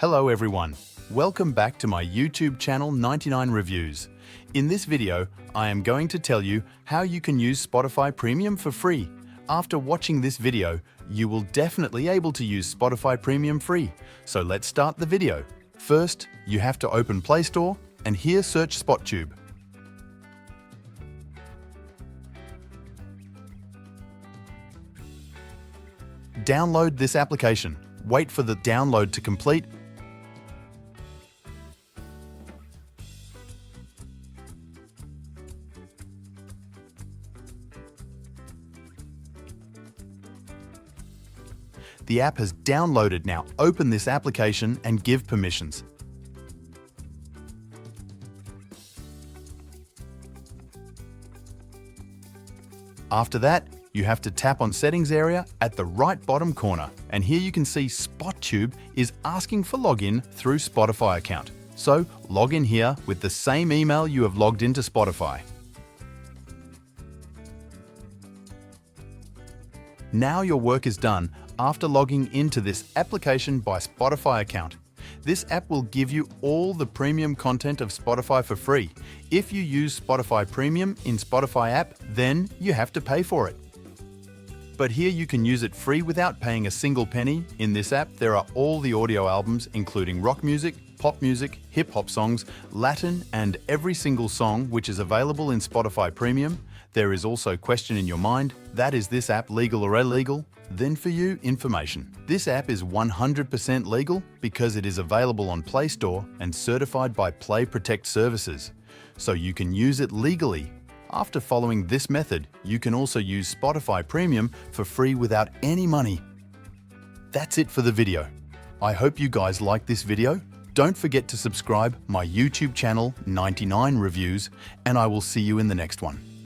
Hello everyone, welcome back to my YouTube channel 99 Reviews. In this video, I am going to tell you how you can use Spotify Premium for free. After watching this video, you will definitely able to use Spotify Premium free. So let's start the video. First, you have to open Play Store and here search SpotTube. Download this application. Wait for the download to complete. The app has downloaded. Now open this application and give permissions. After that, you have to tap on Settings area at the right bottom corner, and here you can see SpotTube is asking for login through Spotify account. So log in here with the same email you have logged into Spotify. Now your work is done after logging into this application by Spotify account. This app will give you all the premium content of Spotify for free. If you use Spotify Premium in Spotify app, then you have to pay for it. But here you can use it free without paying a single penny. In this app, there are all the audio albums, including rock music, pop music, hip-hop songs, Latin, and every single song which is available in Spotify Premium. There is also Question in Your Mind, that is this app legal or illegal? Then for you, information. This app is 100% legal because it is available on Play Store and certified by Play Protect Services. So you can use it legally. After following this method, you can also use Spotify Premium for free without any money. That's it for the video. I hope you guys liked this video. Don't forget to subscribe my YouTube channel 99 Reviews, and I will see you in the next one.